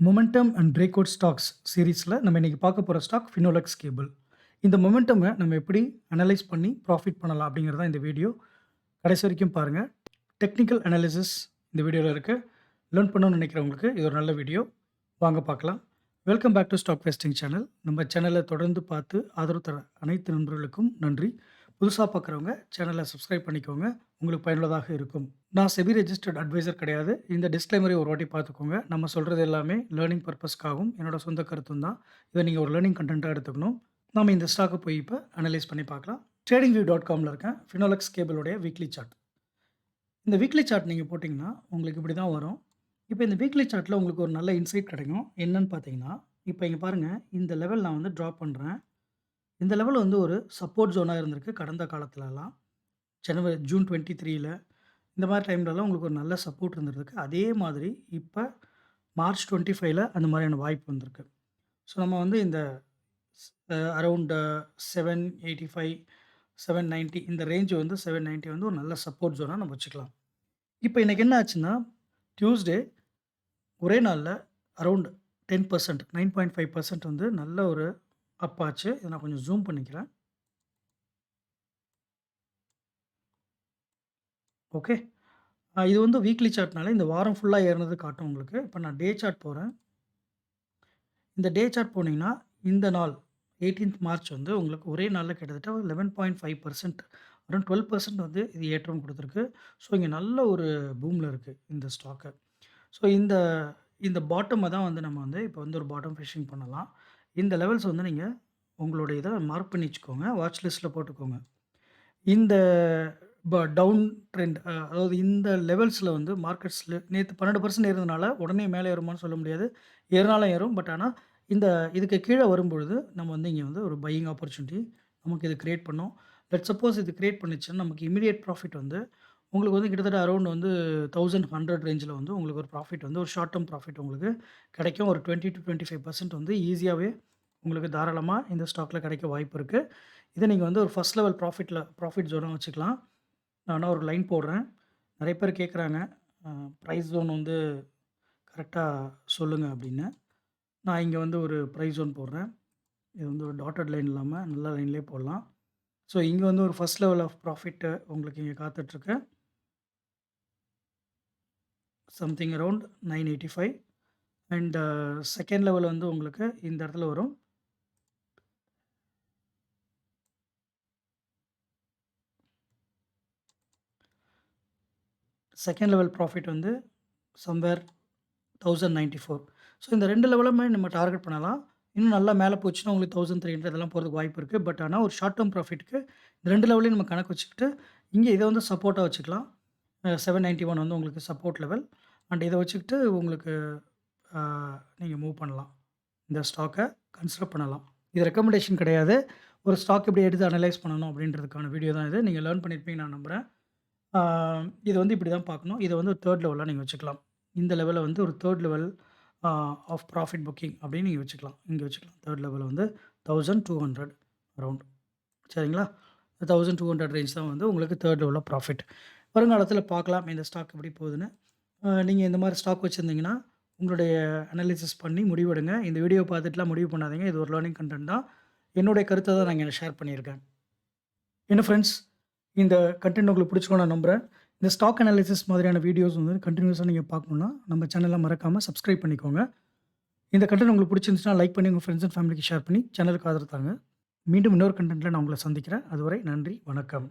Momentum and breakout stocks சீரிஸில் நம்ம இன்னைக்கு பார்க்க போகிற ஸ்டாக் ஃபினோலெக்ஸ் கேபிள். இந்த மொமெண்டமை நம்ம எப்படி அனலைஸ் பண்ணி ப்ராஃபிட் பண்ணலாம் அப்படிங்கிறது தான் இந்த வீடியோ. கடைசி வரைக்கும் பாருங்கள். டெக்னிக்கல் அனாலிசிஸ் இந்த வீடியோவில் இருக்குது. லேர்ன் பண்ணணும்னு நினைக்கிறவங்களுக்கு இது ஒரு நல்ல வீடியோ. வாங்க பார்க்கலாம். Welcome back to stock vesting channel. நம்ம சேனலை தொடர்ந்து பார்த்து ஆதரவு தர அனைத்து நண்பர்களுக்கும் நன்றி. புதுசாக பார்க்குறவங்க சேனலை சப்ஸ்கிரைப் பண்ணிக்கோங்க. உங்களுக்கு பயனுள்ளதாக இருக்கும். நான் செபி ரெஜிஸ்டர்ட் அட்வைசர் கிடையாது. இந்த டிஸ்க்ளைமரை ஒரு வாட்டி பார்த்துக்கோங்க. நம்ம சொல்கிறது எல்லாமே லேர்னிங் பர்பஸ்க்காகவும் என்னோட சொந்த கருத்தும் தான். இதை நீங்கள் ஒரு லேர்னிங் கண்டென்ட்டாக எடுத்துக்கணும். நம்ம இந்த ஸ்டாக்கை போய் இப்போ அனலைஸ் பண்ணி பார்க்கலாம். tradingview.comல இருக்கேன். ஃபினோலெக்ஸ் கேபிளோடைய வீக்லி சார்ட். இந்த வீக்லி சார்ட் நீங்கள் போட்டிங்கன்னா உங்களுக்கு இப்படி தான் வரும். இப்போ இந்த வீக்லி சார்ட்டில் உங்களுக்கு ஒரு நல்ல இன்சைட் கிடைக்கும். என்னன்னு பார்த்தீங்கன்னா, இப்போ இங்கே பாருங்கள், இந்த லெவல் நான் வந்து ட்ரா பண்ணுறேன். இந்த லெவல் வந்து ஒரு சப்போர்ட் ஜோனாக இருந்திருக்கு கடந்த காலத்துலலாம். ஜூன் 23ல இந்த மாதிரி டைம்லலாம் உங்களுக்கு ஒரு நல்ல சப்போர்ட் இருந்திருக்கு. அதே மாதிரி இப்போ மார்ச் 25ல அந்த மாதிரியான வாய்ப்பு வந்திருக்கு. ஸோ நம்ம வந்து இந்த அரவுண்ட் 785, 790 இந்த ரேஞ்ச் வந்து 790 வந்து ஒரு நல்ல சப்போர்ட் ஜோனாக நம்ம வச்சுக்கலாம். இப்போ இன்றைக்கி என்ன ஆச்சுன்னா, டியூஸ்டே ஒரே நாளில் அரவுண்ட் 10%, 9.5% வந்து நல்ல ஒரு அப் ஆச்சு. இதை நான் கொஞ்சம் ஜூம் பண்ணிக்கிறேன். ஓகே. இது வந்து வீக்லி சார்ட்னால இந்த வாரம் ஃபுல்லா ஏறுனது காட்டும் உங்களுக்கு. இப்போ நான் டே சார்ட் போறேன். இந்த டே சார்ட் போனீங்கன்னா, இந்த நாள் 18த் மார்ச் வந்து உங்களுக்கு ஒரே நாள்ல கிட்டத்தட்ட 11.5% அரௌண்ட் 12% வந்து இது ஏற்றம் குடுத்துருக்கு. ஸோ, இங்க நல்ல ஒரு பூம்ல இருக்கு இந்த ஸ்டாக்கு. ஸோ, இந்த இந்த பாட்டம தான் வந்து நம்ம வந்து இப்போ வந்து ஒரு பாட்டம் ஃபிஷிங் பண்ணலாம். இந்த லெவல்ஸ் வந்து நீங்க உங்களுடைய இத மார்க் பண்ணி வச்சுக்கோங்க. வாட்ச் லிஸ்ட்ல போட்டுக்கோங்க. இந்த டவுன் ட்ரெண்ட் அதாவது இந்த லெவல்ஸில் வந்து மார்க்கெட்ஸில் நேற்று 12% ஏறுனதுனால உடனே மேலே ஏறுமான்னு சொல்ல முடியாது. ஏறினாலும் ஏறும். பட் ஆனால் இந்த இதுக்கு கீழே வரும்பொழுது நம்ம வந்து இங்கே வந்து ஒரு பையிங் ஆப்பர்ச்சுனிட்டி நமக்கு இது கிரியேட் பண்ணும். லெட் சப்போஸ் இது கிரியேட் பண்ணுச்சுன்னா நமக்கு இமிடியேட் ப்ராஃபிட் வந்து உங்களுக்கு வந்து கிட்டத்தட்ட அரௌண்ட் வந்து 1100 ரேஞ்சில் வந்து உங்களுக்கு ஒரு ப்ராஃபிட் வந்து ஒரு ஷார்ட் டேர்ம் ப்ராஃபிட் உங்களுக்கு கிடைக்கும். ஒரு 20-25% வந்து ஈஸியாகவே உங்களுக்கு தாராளமாக இந்த ஸ்டாக்கில் கிடைக்க வாய்ப்பு இருக்குது. இதை நீங்கள் வந்து ஒரு ஃபர்ஸ்ட் லெவல் ப்ராஃபிட் ஜோனாக வச்சுக்கலாம். நான் ஒரு லைன் போடுறேன். நிறைய பேர் கேட்குறாங்க, ப்ரைஸ் ஜோன் வந்து கரெக்டாக சொல்லுங்க அப்படின்னு. நான் இங்கே வந்து ஒரு ப்ரைஸ் ஜோன் போடுறேன். இது வந்து ஒரு டாட்டட் லைன் இல்லாமல் நல்ல லைன்லேயே போடலாம். ஸோ இங்கே வந்து ஒரு ஃபர்ஸ்ட் லெவல் ஆஃப் ப்ராஃபிட்டு உங்களுக்கு இங்கே காத்துட்ருக்கு. Something around 985 and second level வந்து உங்களுக்கு இந்த இடத்துல வரும். செகண்ட் லெவல் ப்ராஃபிட் வந்து சம்வேர் 1094. ஸோ இந்த 2 லெவலுமே நம்ம டார்கெட் பண்ணலாம். இன்னும் நல்லா மேலே போச்சுன்னா உங்களுக்கு 1300 இதெல்லாம் போறதுக்கு வாய்ப்பு இருக்குது. பட் ஆனால் ஒரு ஷார்ட் டேர்ம் ப்ராஃபிட்க்கு இந்த 2 லெவலையும் நம்ம கணக்கு வச்சுக்கிட்டு, இங்கே இதை வந்து சப்போர்ட்டா வச்சுக்கலாம். 791 வந்து உங்களுக்கு சப்போர்ட் லெவல் அண்ட் இதை வச்சுக்கிட்டு உங்களுக்கு நீங்கள் மூவ் பண்ணலாம். இந்த ஸ்டாக்கை கன்சிடர் பண்ணலாம். இது ரெக்கமெண்டேஷன் கிடையாது. ஒரு ஸ்டாக் எப்படி எடுத்து அனலைஸ் பண்ணணும் அப்படின்றதுக்கான வீடியோ தான் இது. நீங்கள் லேர்ன் பண்ணியிருப்பீங்கன்னு நான் நம்புறேன். இது வந்து இப்படி தான் பார்க்கணும். இதை வந்து 3 லெவலா நீங்க வச்சுக்கலாம். இந்த லெவல வந்து ஒரு 3 லெவல் ஆஃப் ப்ராஃபிட் புக்கிங் அப்படின்னு நீங்க வச்சுக்கலாம். இங்க வச்சுக்கலாம். 3 லெவல் வந்து 1200 அரவுண்ட். சரிங்களா? 1200 ரேஞ்ச் தான் வந்து உங்களுக்கு 3 லெவல் ஆஃப் ப்ராஃபிட். வருங்காலத்தில பார்க்கலாம் இந்த ஸ்டாக் எப்படி போகுதுன்னு. நீங்க இந்த மாரி ஸ்டாக் வச்சிருந்தீங்கன்னா, உங்களுடைய அனாலிசிஸ் பண்ணி முடிவெடுங்க. இந்த வீடியோ பார்த்துட்டுலாம் முடிவு பண்ணாதீங்க. இது ஒரு லேர்னிங் கன்டென்ட் தான். என்னுடைய கருத்த தான் நான் இங்க ஷேர் பண்ணியிருக்கேன். என்ன ஃப்ரெண்ட்ஸ், இந்த கன்டென்ட் உங்களுக்கு பிடிச்சிருக்கும்னு நான் நம்புறேன். இந்த ஸ்டாக் அனாலிசிஸ் மாதிரியான வீடியோஸ் வந்து கன்டினியூஸா நீங்க பார்க்கணும்னா, நம்ம சேனல மறக்காம சப்ஸ்கிரைப் பண்ணிக்கோங்க. இந்த கன்டென்ட் உங்களுக்கு பிடிச்சிருந்துச்சுன்னா லைக் பண்ணி உங்க ஃப்ரெண்ட்ஸ் அண்ட் ஃபேமிலிக்கு ஷேர் பண்ணி சேனலுக்கு ஆதரவு தாங்க. மீண்டும் இன்னொரு கன்டென்ட்ல நான் உங்கள சந்திக்கிறேன். அதுவரை நன்றி, வணக்கம்.